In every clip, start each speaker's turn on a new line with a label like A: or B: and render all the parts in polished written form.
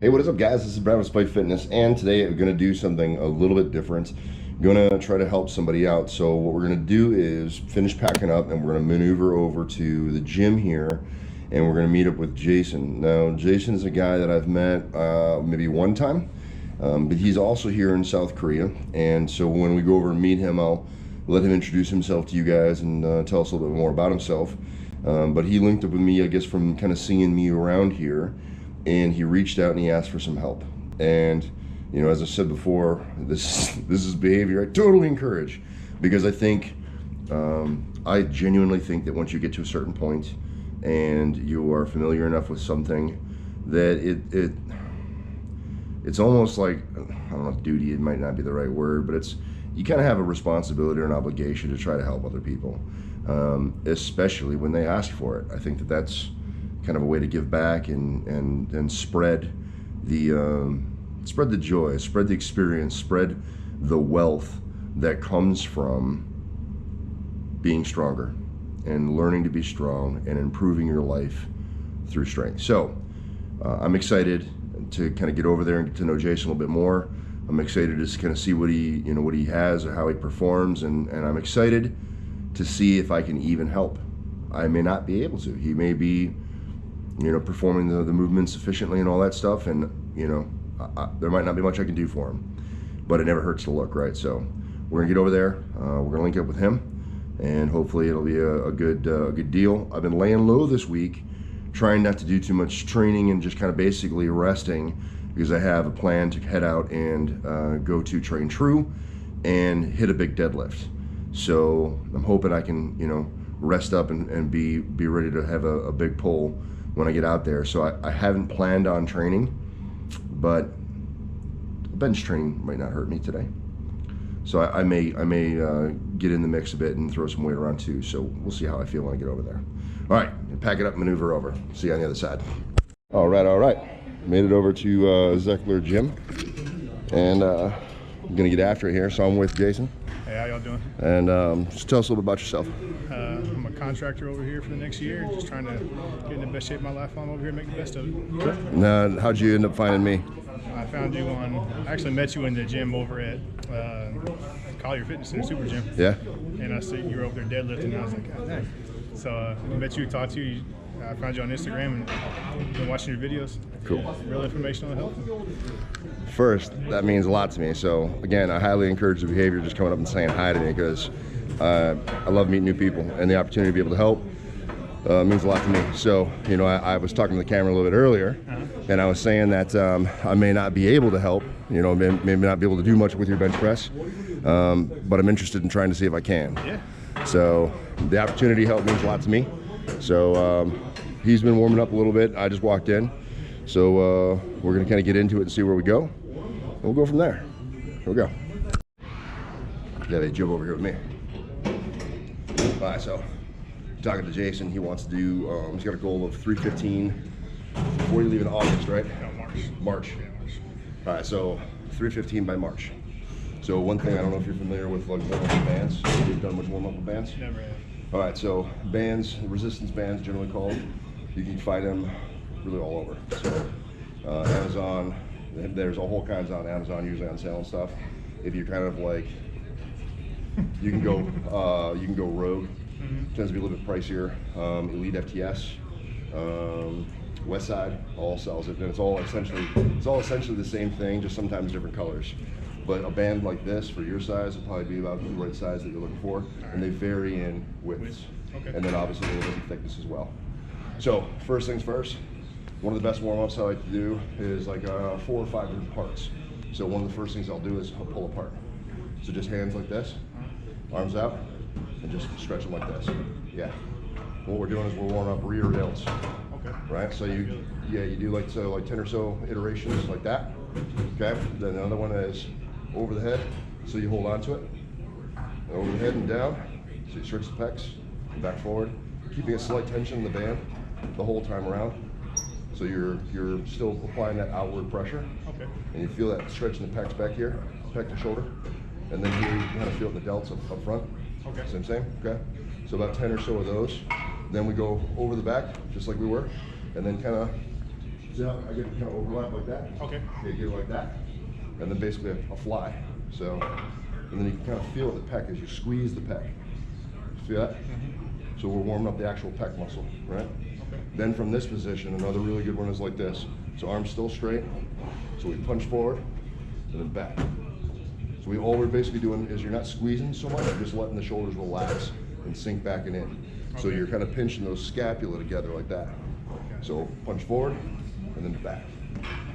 A: Hey, what is up, guys? This is Brad with Osan Fitness, and today we're going to do something a little bit different. Going to try to help somebody out. So what we're going to do is finish packing up, and we're going to maneuver over to the gym here, and we're going to meet up with Jason. Now, Jason is a guy that I've met maybe one time, but he's also here in South Korea, and so when we go over and meet him, I'll let him introduce himself to you guys and tell us a little bit more about himself. But he linked up with me, I guess, from kind of seeing me around here. And he reached out and he asked for some help. And you know, as I said before, this is behavior I totally encourage, because I think I genuinely think that once you get to a certain point and you are familiar enough with something, that it's almost like, I don't know, duty, it might not be the right word, but it's, you kind of have a responsibility or an obligation to try to help other people, especially when they ask for it. I think that that's kind of a way to give back and spread the joy, spread the experience, spread the wealth that comes from being stronger and learning to be strong and improving your life through strength. So I'm excited to kind of get over there and get to know Jason a little bit more. I'm excited to just kind of see what he has or how he performs, and I'm excited to see if I can even help. I may not be able to. He may be, you know, performing the movements efficiently and all that stuff, and you know, there might not be much I can do for him, but it never hurts to look, right? So we're gonna get over there, we're gonna link up with him, and hopefully it'll be a good deal. I've been laying low this week, trying not to do too much training and just kind of basically resting, because I have a plan to head out and go to Train True and hit a big deadlift. So I'm hoping I can, you know, rest up and be ready to have a big pull when I get out there. So I haven't planned on training, but bench training might not hurt me today. So I may get in the mix a bit and throw some weight around too. So we'll see how I feel when I get over there. All right, pack it up, maneuver over. See you on the other side. All right. Made it over to Zeckler Gym, and I'm gonna get after it here. So I'm with Jason.
B: Hey, how y'all doing?
A: And just tell us a little bit about yourself.
B: I'm a contractor over here for the next year, just trying to get in the best shape of my life. I'm over here, make the best of it.
A: Sure. Now, how'd you end up finding me?
B: I found you I actually met you in the gym over at Collier Fitness Center, Super Gym.
A: Yeah.
B: And I see you were over there deadlifting, and I was like, God dang. So I met you, talked to you. I found you on Instagram and been watching your videos.
A: Cool.
B: Real informational and helpful.
A: First, that means a lot to me. So again, I highly encourage the behavior, just coming up and saying hi to me, because I love meeting new people, and the opportunity to be able to help means a lot to me. So, you know, I was talking to the camera a little bit earlier, and I was saying that I may not be able to help, you know, maybe not be able to do much with your bench press, but I'm interested in trying to see if I can.
B: Yeah.
A: So the opportunity to help means a lot to me. So he's been warming up a little bit. I just walked in. So we're gonna kind of get into it and see where we go. We'll go from there. Here we go. Yeah, they jump over here with me. All right, so talking to Jason, he wants to do, he's got a goal of 315 before you leave in August, right?
B: No, March.
A: March.
B: Yeah, March.
A: All right, so 315 by March. So one thing, I don't know if you're familiar with like warm-up bands. You've done much warm-up with bands?
B: Never have.
A: All right, so bands, resistance bands generally called, you can find them really all over. So Amazon, there's a whole kinds on Amazon, usually on sale and stuff. If you're kind of like, you can go Rogue. Tends to be a little bit pricier. Elite FTS, Westside all sells it, and it's all essentially the same thing, just sometimes different colors. But a band like this for your size will probably be about the right size that you're looking for, and they vary in widths,
B: Okay.
A: and then obviously a little bit of thickness as well. So first things first, one of the best warm-ups I like to do is like 4 or 5 different parts. So one of the first things I'll do is pull apart. So just hands like this, arms out, and just stretch them like this. Yeah. What we're doing is we're warming up rear delts.
B: Okay.
A: Right. So you do like 10 or so iterations like that. Okay. Then another one is over the head. So you hold on to it. And over the head and down. So you stretch the pecs and back forward, keeping a slight tension in the band the whole time around. So you're still applying that outward pressure.
B: Okay.
A: And you feel that stretch in the pecs back here, pec to shoulder, and then you kind of feel the delts up front.
B: Okay.
A: Same. Okay. So about 10 or so of those. Then we go over the back, just like we were, and then kind of See how I get kind of overlap like that?
B: Okay.
A: You get it like that, and then basically a fly. So, and then you can kind of feel the pec as you squeeze the pec. See that? Mm-hmm. So we're warming up the actual pec muscle, right? Okay. Then from this position, another really good one is like this. So arms still straight. So we punch forward and then back. So all we're basically doing is you're not squeezing so much, you're just letting the shoulders relax and sink back and in. Okay. So you're kind of pinching those scapula together like that. Okay. So punch forward and then back.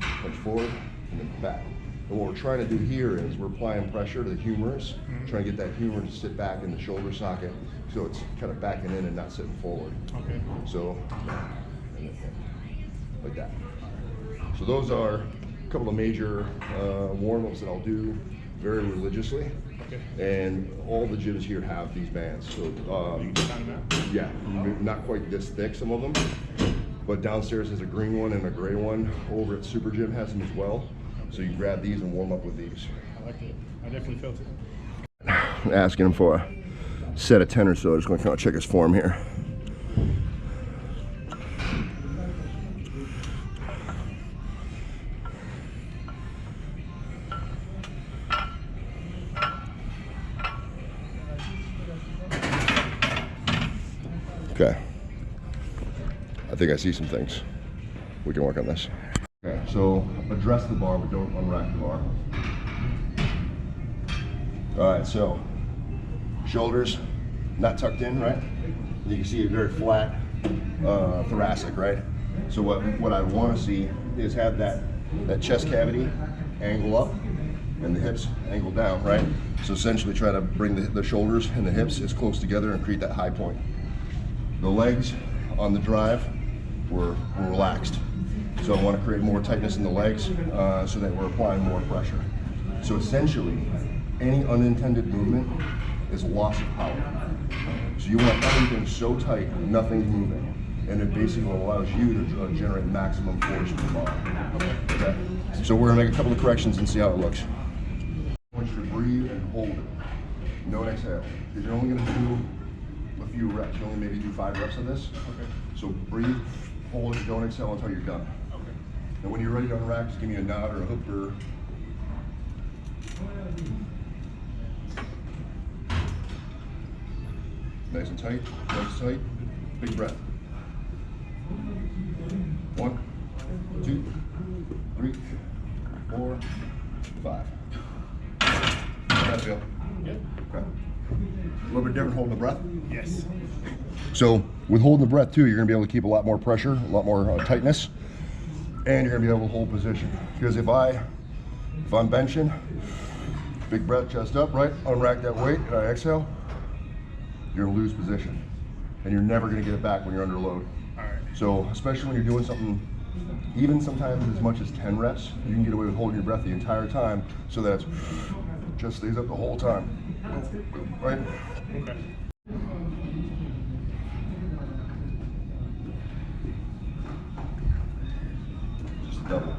A: Punch forward and then back. And what we're trying to do here is we're applying pressure to the humerus, trying to get that humor to sit back in the shoulder socket, so it's kind of backing in and not sitting forward. Okay. So, like that. So those are a couple of major warm-ups that I'll do very religiously. Okay. And all the gyms here have these bands. So yeah, not quite this thick, some of them. But downstairs has a green one and a gray one. Over at Super Gym has them as well. So you grab these and warm up with these.
B: I like it. I definitely felt it.
A: Asking him for a set of 10 or so. Just going to kind of check his form here. Okay. I think I see some things. We can work on this. Okay, so address the bar, but don't unrack the bar. All right, so shoulders not tucked in, right? You can see a very flat thoracic, right? So what I want to see is have that chest cavity angle up and the hips angle down, right? So essentially try to bring the shoulders and the hips as close together and create that high point. The legs on the drive were relaxed. So I want to create more tightness in the legs so that we're applying more pressure. So essentially, any unintended movement is loss of power. So you want everything so tight, nothing's moving. And it basically allows you to generate maximum force from the bar. Okay? So we're going to make a couple of corrections and see how it looks. I want you to breathe and hold it. No exhale. Because you're only going to do a few reps. You only maybe do 5 reps of this. Okay. So breathe, hold it, don't exhale until you're done. And when you're ready to unrack, just give me a nod or a hook or... Nice and tight, nice and tight. Big breath. 1, 2, 3, 4, 5. How's that feel? Good. Okay. A little bit different holding the breath?
B: Yes.
A: So with holding the breath too, you're gonna be able to keep a lot more pressure, a lot more tightness. And you're gonna be able to hold position. Because if I'm benching, big breath, chest up, right? Unrack that weight, and I exhale, you're gonna lose position. And you're never gonna get it back when you're under load. All right. So, especially when you're doing something, even sometimes as much as 10 reps, you can get away with holding your breath the entire time so that it just stays up the whole time. Right? Okay. Double.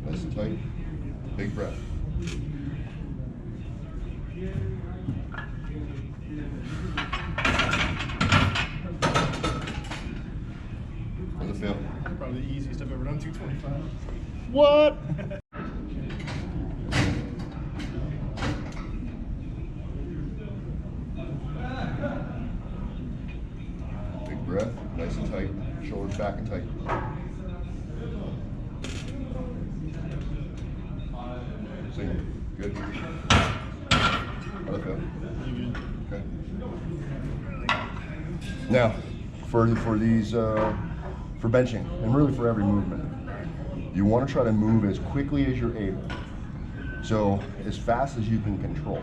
A: Nice and tight. Big breath. How's it feel?
B: Probably the easiest I've ever done, 225.
A: What? Breath, nice and tight, shoulders back and tight. Sing. Good. How'd it feel? Okay. Now, for these, for benching, and really for every movement, you want to try to move as quickly as you're able. So, as fast as you can control.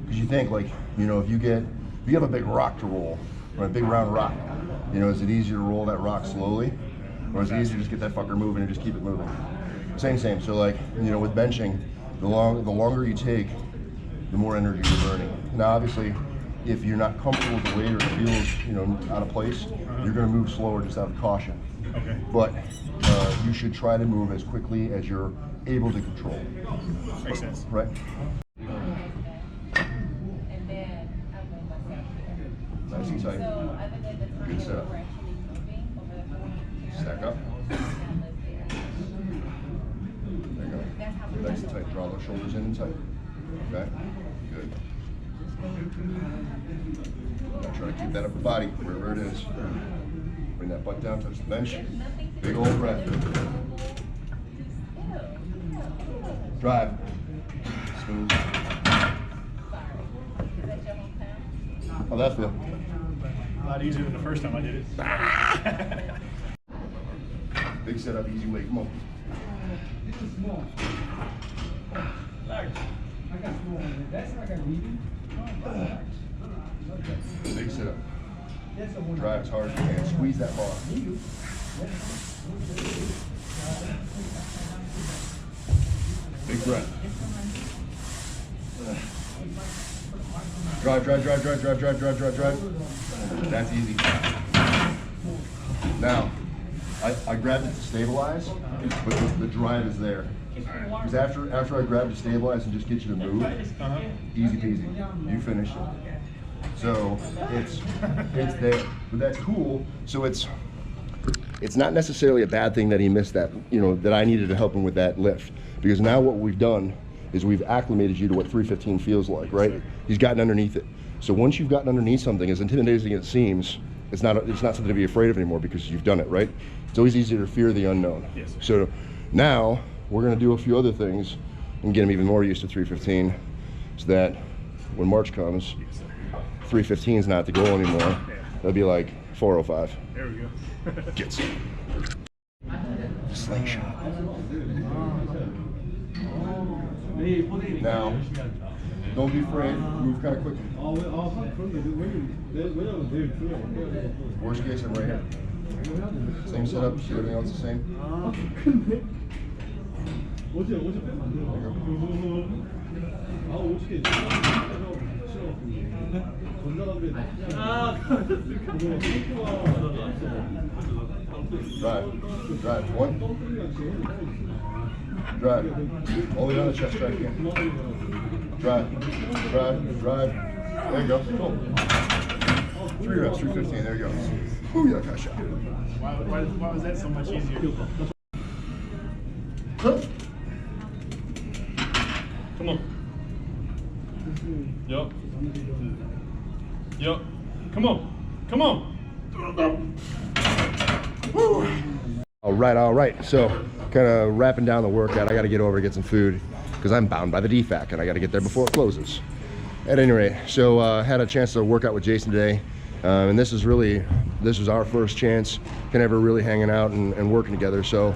A: Because you think, like, you know, if you have a big rock to roll, or a big round rock, you know, is it easier to roll that rock slowly? Or is it easier to just get that fucker moving and just keep it moving? Same. So like, you know, with benching, the longer you take, the more energy you're burning. Now obviously, if you're not comfortable with the weight or it feels, you know, out of place, you're gonna move slower just out of caution. Okay. But you should try to move as quickly as you're able to control.
B: Makes sense.
A: Right? Nice and tight. sit up. Stack up. There you go. Nice and tight. Draw those shoulders in and tight. Okay? Good. Now try to keep that upper body wherever it is. Bring that butt down, touch the bench. Big old breath. Drive. Smooth. How'd that feel?
B: A lot easier than the first time I did it.
A: Big setup, easy weight. Come on. Big setup. Drive as hard as you can. Squeeze that bar. Big breath. Drive, drive, drive, drive, drive, drive, drive, drive, drive. That's easy. Now, I grabbed it to stabilize, but the drive is there. Because after I grab to stabilize and just get you to move, easy peasy. You finish it. So it's there, but that's cool. So it's not necessarily a bad thing that he missed that, that I needed to help him with that lift, because now what we've done is we've acclimated you to what 315 feels like, right? He's gotten underneath it. So once you've gotten underneath something, as intimidating as it seems, it's not something to be afraid of anymore because you've done it, right? It's always easier to fear the unknown.
B: Yes.
A: So now we're gonna do a few other things and get him even more used to 315, so that when March comes, 315 is not the goal anymore.
B: Yeah.
A: It'll be like 405.
B: There we go.
A: Get some. Slingshot. Now, don't be afraid. Move kind of quickly. Worst case, I'm right here. Same setup. See everything else the same? Drive. Drive. One. Drive. All the way down the chest, drive again. Drive. Drive. Drive. There you go. Cool. 3 reps, 315. There you go. Ooh, yeah, got shot.
B: Why was that so much easier? Come on. Yup. Yup. Come on. Come on.
A: Woo. All right. So, kind of wrapping down the workout. I got to get over to get some food because I'm bound by the DFAC and I got to get there before it closes. At any rate, so had a chance to work out with Jason today, and this was our first chance kind of ever really hanging out and working together. So,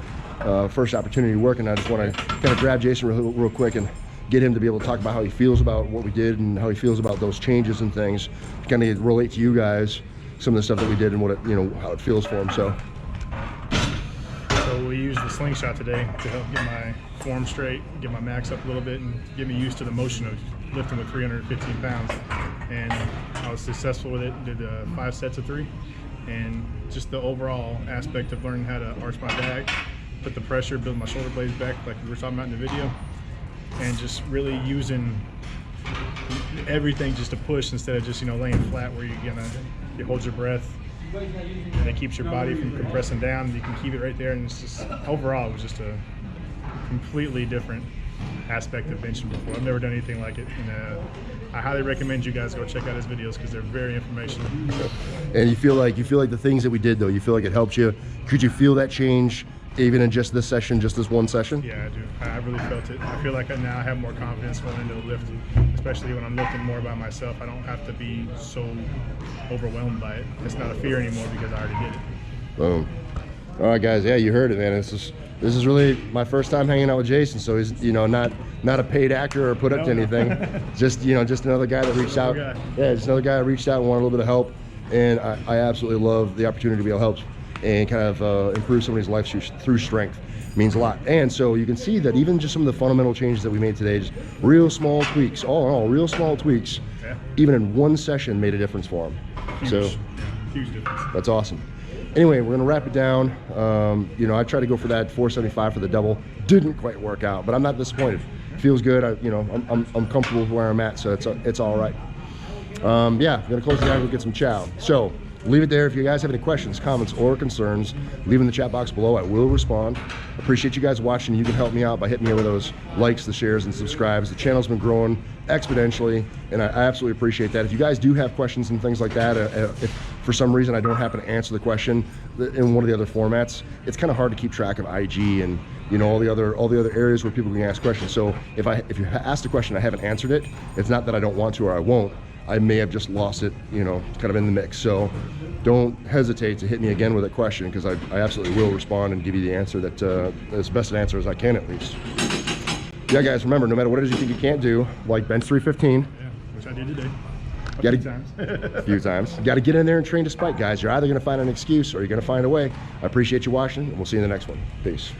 A: first opportunity working. I just want to kind of grab Jason real quick and get him to be able to talk about how he feels about what we did and how he feels about those changes and things, kind of relate to you guys some of the stuff that we did and what it, how it feels for him. So
B: we used the slingshot today to help get my form straight, get my max up a little bit, and get me used to the motion of lifting with 315 pounds. And I was successful with it. Did 5 sets of 3, and just the overall aspect of learning how to arch my back, put the pressure, build my shoulder blades back like we were talking about in the video, and just really using everything just to push instead of just laying flat where you hold your breath and it keeps your body from compressing down. You can keep it right there, and it's just overall it was just a completely different aspect of benching before. I've never done anything like it, and I highly recommend you guys go check out his videos because they're very informational.
A: And you feel like the things that we did though, you feel like it helped you? Could you feel that change even in just this session, just this one session?
B: Yeah, I do. I really felt it. I feel like now I have more confidence going into the lift, especially when I'm lifting more by myself. I don't have to be so overwhelmed by it. It's not a fear anymore because I already did it.
A: Boom. All right, guys. Yeah, you heard it, man. This is really my first time hanging out with Jason. So he's not a paid actor or put up to anything. just another guy that reached out. Yeah, just another guy that reached out and wanted a little bit of help. And I absolutely love the opportunity to be able to help and kind of improve somebody's life through strength. It means a lot. And so you can see that even just some of the fundamental changes that we made today, just real small tweaks, all in all, real small tweaks, even in one session made a difference for him.
B: Huge difference.
A: That's awesome. Anyway, we're gonna wrap it down. I tried to go for that 475 for the double. Didn't quite work out, but I'm not disappointed. Feels good. I'm comfortable with where I'm at, so it's all right. Yeah, I'm gonna close it down and go get some chow. So leave it there. If you guys have any questions, comments, or concerns, leave in the chat box below. I will respond. Appreciate you guys watching. You can help me out by hitting me with those likes, the shares, and subscribes. The channel's been growing exponentially, and I absolutely appreciate that. If you guys do have questions and things like that, if for some reason I don't happen to answer the question in one of the other formats, it's kind of hard to keep track of IG and all the other areas where people can ask questions. So if you asked a question I haven't answered it, it's not that I don't want to or I won't. I may have just lost it, kind of in the mix. So don't hesitate to hit me again with a question, because I absolutely will respond and give you the answer that as best an answer as I can, at least. Yeah, guys, remember, no matter what it is you think you can't do, like bench 315.
B: Yeah, which I did today.
A: A few times. You got to get in there and train despite, guys. You're either going to find an excuse or you're going to find a way. I appreciate you watching, and we'll see you in the next one. Peace.